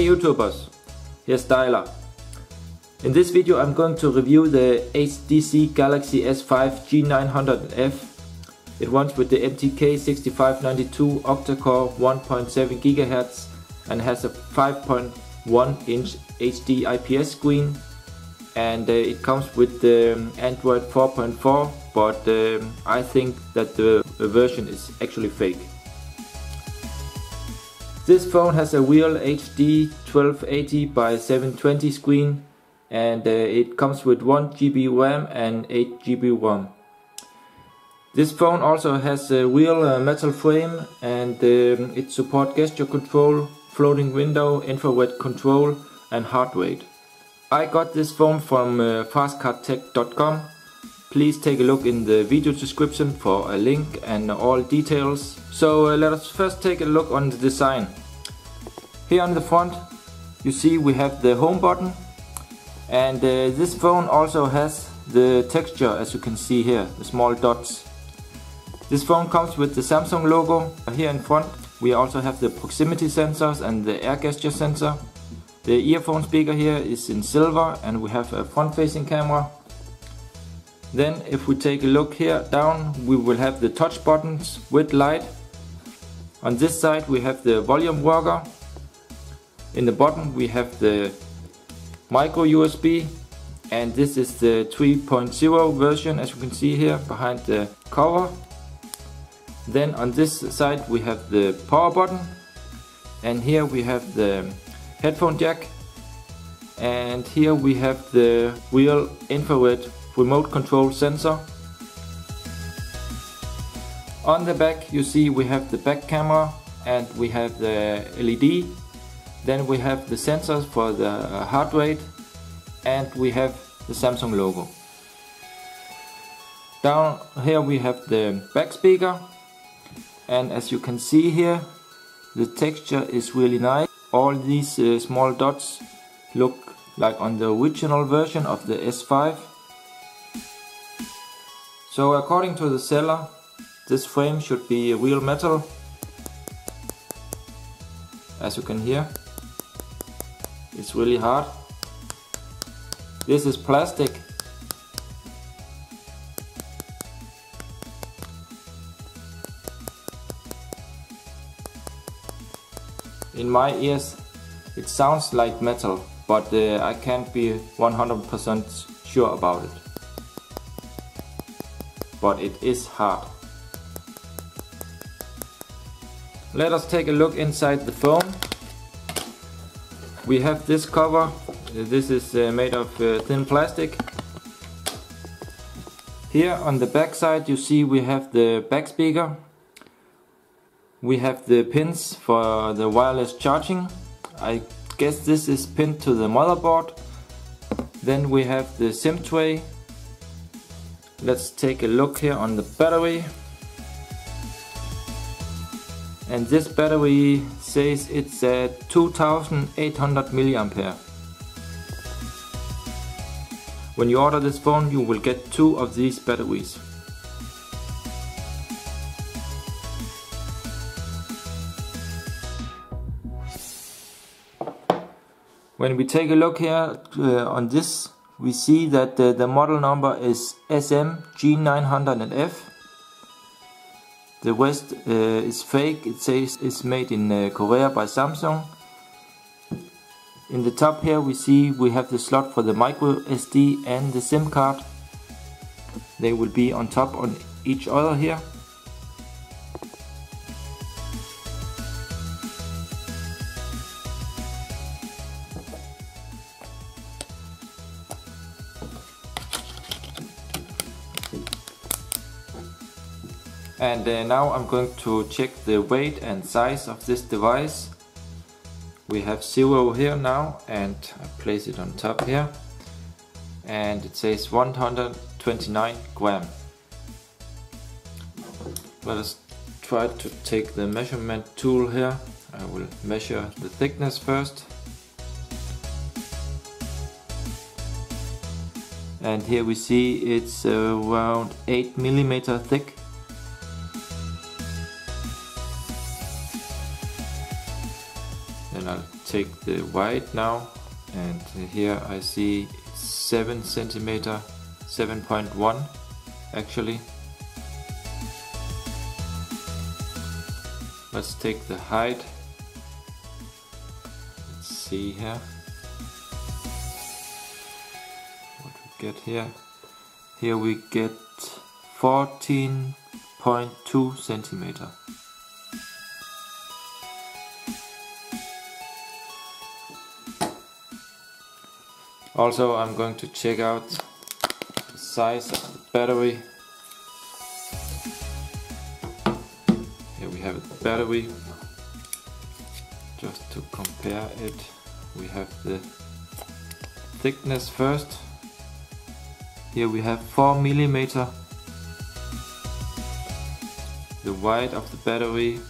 Hey YouTubers, here's Styler. In this video I'm going to review the HDC Galaxy S5 G900F. It runs with the MTK6592 Octa-Core 1.7 GHz and has a 5.1 inch HD IPS screen, and it comes with the Android 4.4, but I think that the version is actually fake. This phone has a real HD 1280 by 720 screen, and it comes with 1 GB RAM and 8 GB ROM. This phone also has a real metal frame, and it supports gesture control, floating window, infrared control and heart rate. I got this phone from fastcardtech.com. Please take a look in the video description for a link and all details. So let us first take a look on the design. Here on the front you see we have the home button, and this phone also has the texture, as you can see here, the small dots. This phone comes with the Samsung logo. Here in front we also have the proximity sensors and the air gesture sensor. The earphone speaker here is in silver, and we have a front facing camera. Then if we take a look here down, we will have the touch buttons with light. On this side we have the volume rocker. In the bottom we have the micro USB, and this is the 3.0 version, as you can see here behind the cover. Then on this side we have the power button, and here we have the headphone jack, and here we have the real infrared remote control sensor. On the back you see we have the back camera, and we have the LED. Then we have the sensors for the heart rate, and we have the Samsung logo. Down here we have the back speaker, and as you can see here, the texture is really nice. All these small dots look like on the original version of the S5. So according to the seller, this frame should be real metal, as you can hear. It's really hard. This is plastic. In my ears it sounds like metal, but I can't be 100% sure about it. But it is hard. Let us take a look inside the phone. We have this cover. This is made of thin plastic. Here on the back side you see we have the back speaker. We have the pins for the wireless charging. I guess this is pinned to the motherboard. Then we have the SIM tray. Let's take a look here on the battery. And this battery says it's at 2800 mAh. When you order this phone you will get 2 of these batteries. When we take a look here on this, we see that the model number is G900F. The rest is fake. It says it's made in Korea by Samsung. In the top here we see we have the slot for the micro SD and the SIM card. They will be on top on each other here. And now I'm going to check the weight and size of this device. We have 0 here now, and I place it on top here, and it says 129 grams. Let us try to take the measurement tool here. I will measure the thickness first. And here we see it's around 8 mm thick. I'll take the white now, and here I see it's 7 centimeter, 7.1 actually. Let's take the height. Let's see here what we get here. Here we get 14.2 centimeter. Also, I'm going to check out the size of the battery. Here we have the battery. Just to compare it, we have the thickness first. Here we have 4 millimeter. The weight of the battery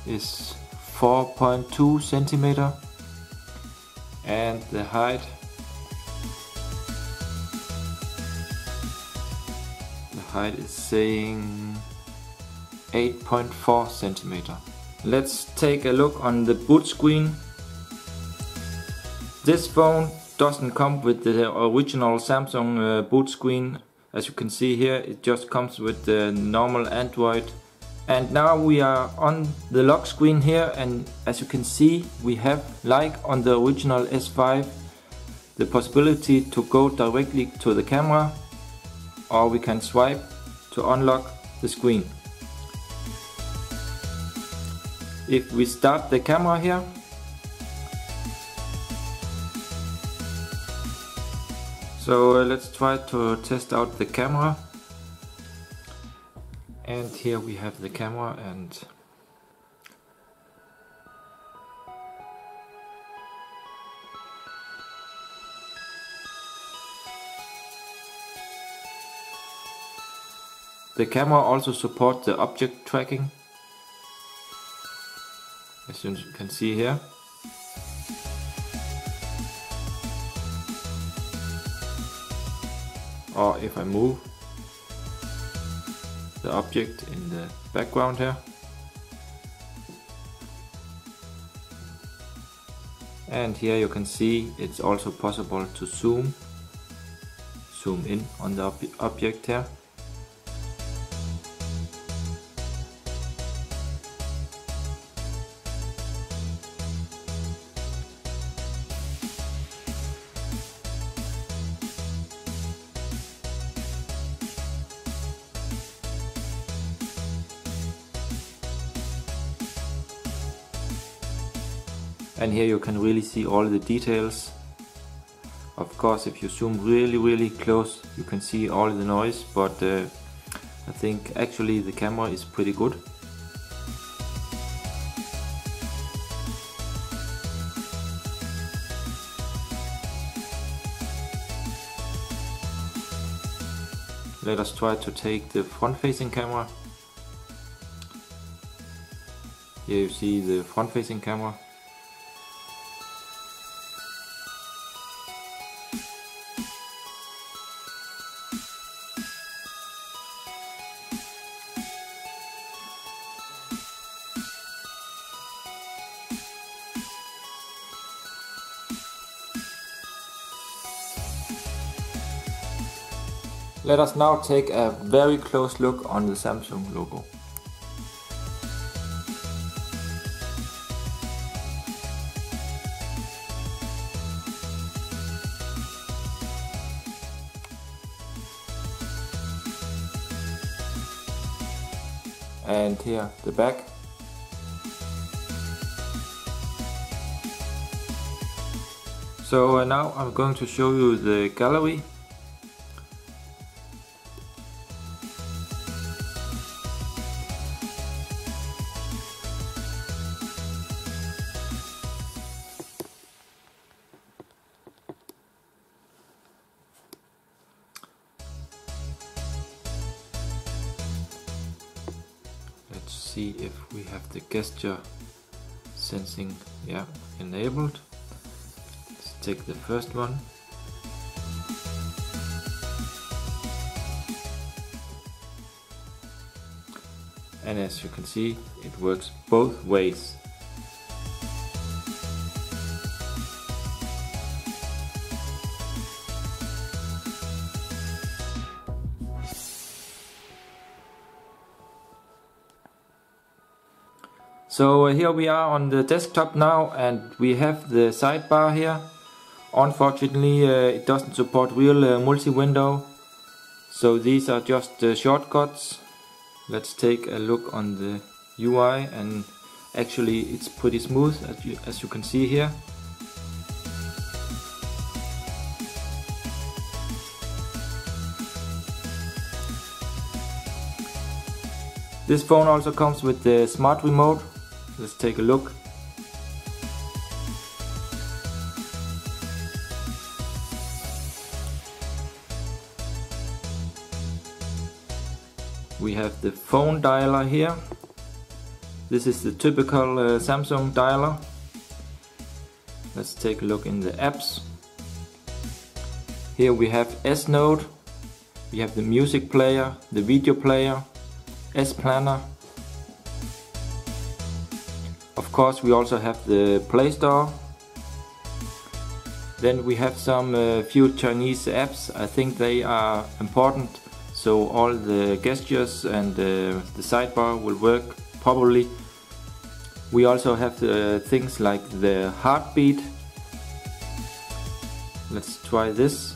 is 4.2 centimeter. And the height, is saying 8.4 centimeter. Let's take a look on the boot screen. This phone doesn't come with the original Samsung boot screen. As you can see here, it just comes with the normal Android. And now we are on the lock screen here, and as you can see, we have, like on the original S5, the possibility to go directly to the camera, or we can swipe to unlock the screen. If we start the camera here, so let's try to test out the camera. And here we have the camera, and the camera also supports the object tracking, as you can see here. Or if I move the object in the background here. And here you can see it's also possible to zoom in on the object here. And here you can really see all the details. Of course, if you zoom really close, you can see all the noise, but I think actually the camera is pretty good. Let us try to take the front-facing camera. Here you see the front-facing camera. Let us now take a very close look on the Samsung logo. And here the back. So now I'm going to show you the gallery. Let's see if we have the gesture sensing enabled. Let's take the first one. and as you can see, it works both ways. So here we are on the desktop now, and we have the sidebar here. Unfortunately it doesn't support real multi-window, so these are just shortcuts. Let's take a look on the UI, and actually it's pretty smooth as you can see here. This phone also comes with the smart remote. Let's take a look. We have the phone dialer here. This is the typical Samsung dialer. Let's take a look in the apps. Here we have S Note, we have the music player, the video player, S Planner. Of course we also have the Play Store. Then we have some few Chinese apps. I think they are important, so all the gestures and the sidebar will work properly. We also have things like the heartbeat. Let's try this.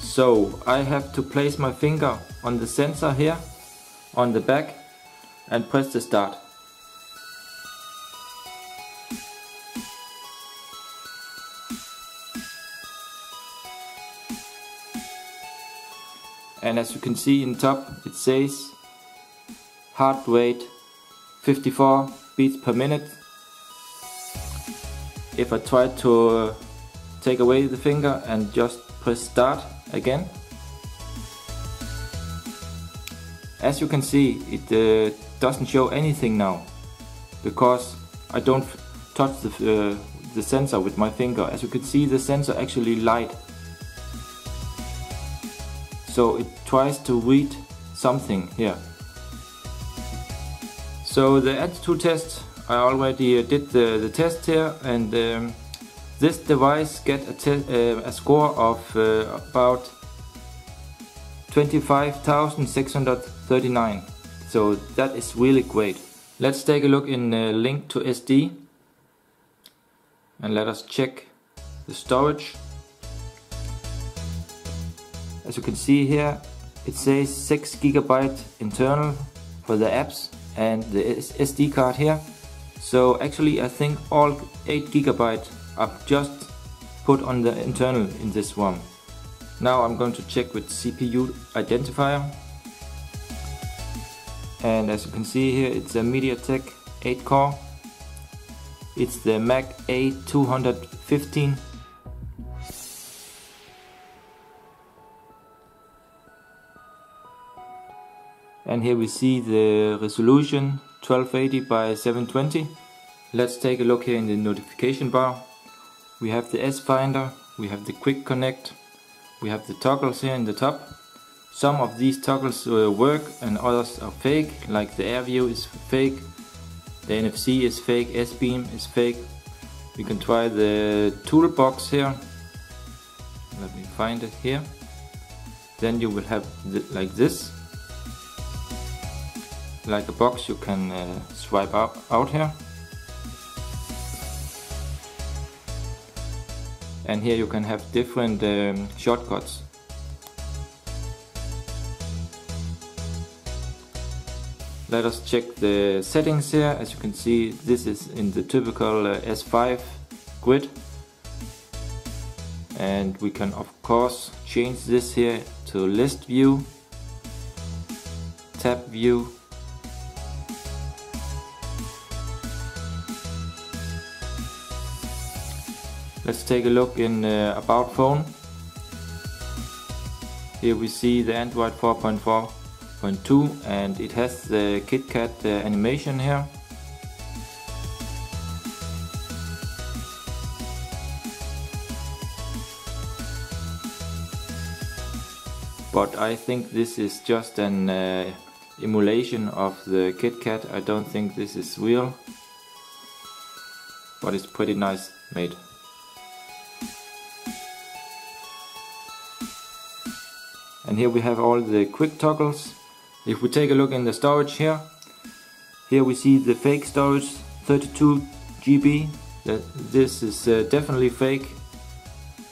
So I have to place my finger on the sensor here on the back and press the start. And as you can see in top, it says heart rate 54 beats per minute. If I try to take away the finger and just press start again, as you can see, it doesn't show anything now because I don't touch the sensor with my finger. As you can see, the sensor actually light, so it tries to read something here. So the attitude test, I already did the test here, and this device get a score of about 25,639. So that is really great. Let's take a look in link to SD and let us check the storage. As you can see here, it says 6 GB internal for the apps and the SD card here. So actually I think all 8 GB are just put on the internal in this one. Now I'm going to check with CPU identifier. And as you can see here, it's a MediaTek 8 core. It's the Mac A215. And here we see the resolution 1280 by 720. Let's take a look here in the notification bar. We have the S Finder, we have the Quick Connect, we have the toggles here in the top. Some of these toggles work and others are fake, like the Air View is fake, the NFC is fake, S-Beam is fake. We can try the toolbox here. Let me find it here. Then you will have like this, like a box you can swipe out here. And here you can have different shortcuts. Let us check the settings here. As you can see, this is in the typical S5 grid. And we can of course change this here to list view, tab view, let's take a look in about phone. Here we see the Android 4.4.2 and it has the KitKat animation here. but I think this is just an emulation of the KitKat. I don't think this is real, but it's pretty nice made. And here we have all the quick toggles. If we take a look in the storage here we see the fake storage, 32 GB. This is definitely fake.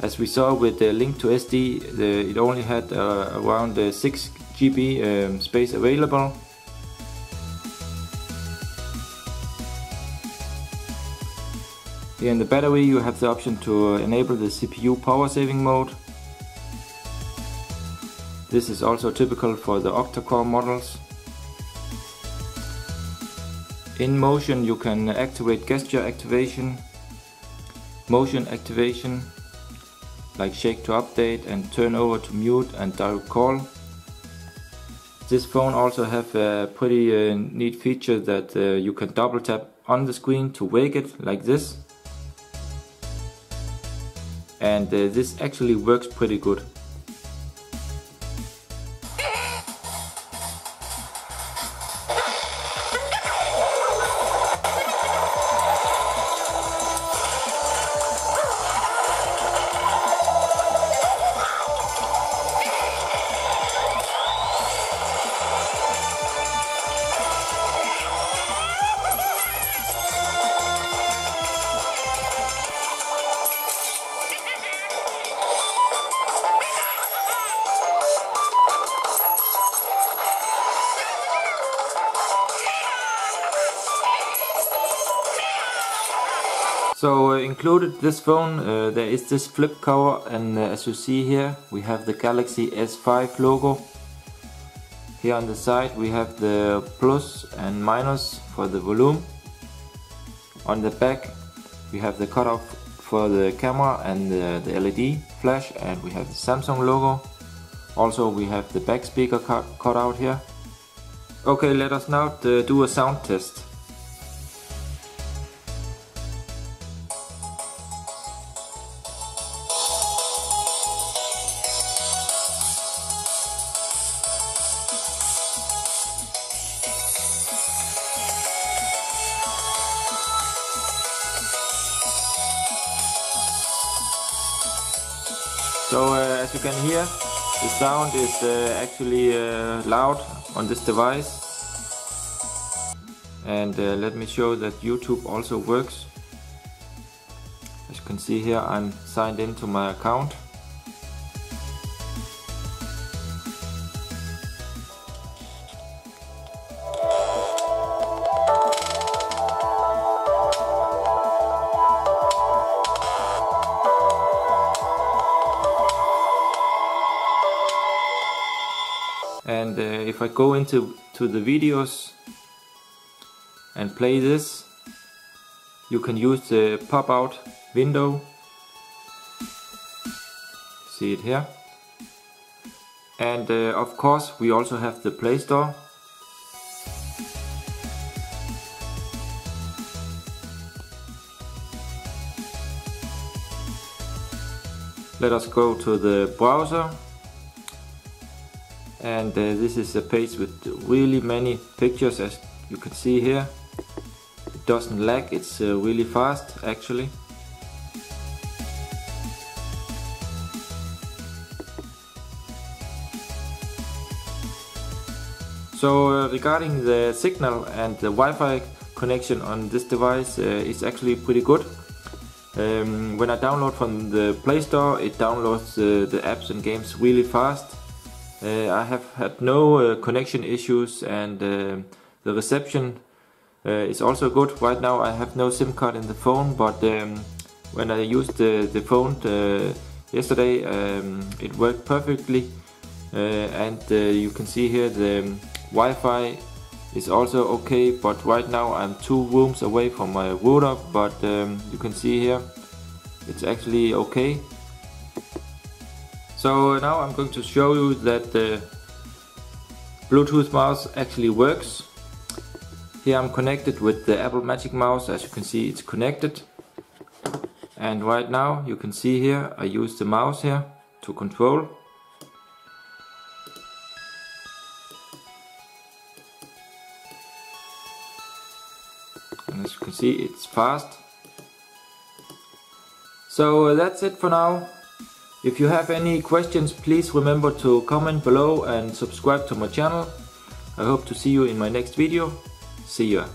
As we saw with the link to SD, it only had around 6 GB space available. Here in the battery you have the option to enable the CPU power saving mode. This is also typical for the Octa-Core models. In motion you can activate gesture activation, motion activation, like shake to update and turn over to mute and direct call. This phone also have a pretty neat feature that you can double tap on the screen to wake it like this. And this actually works pretty good. So included this phone there is this flip cover, and as you see here we have the Galaxy S5 logo. Here on the side we have the plus and minus for the volume. On the back we have the cutoff for the camera and the LED flash, and we have the Samsung logo. Also we have the back speaker cut out here. Okay, let us now do a sound test. So as you can hear, the sound is actually loud on this device. And let me show that YouTube also works. As you can see here, I'm signed into my account. And if I go into the videos and play this, you can use the pop-out window. See it here. And of course we also have the Play Store. Let us go to the browser. And this is a page with really many pictures, as you can see here. It doesn't lag, it's really fast actually. So regarding the signal and the Wi-Fi connection on this device, it's actually pretty good. When I download from the Play Store, it downloads the apps and games really fast. I have had no connection issues, and the reception is also good. Right now I have no SIM card in the phone, but when I used the phone yesterday, it worked perfectly. And you can see here the Wi-Fi is also okay, but right now I'm 2 rooms away from my router, but you can see here it's actually okay. So now I'm going to show you that the Bluetooth mouse actually works. Here I'm connected with the Apple Magic Mouse. As you can see, it's connected. And right now you can see here I use the mouse here to control. see it's fast. So that's it for now. If you have any questions, please remember to comment below and subscribe to my channel. I hope to see you in my next video. See ya.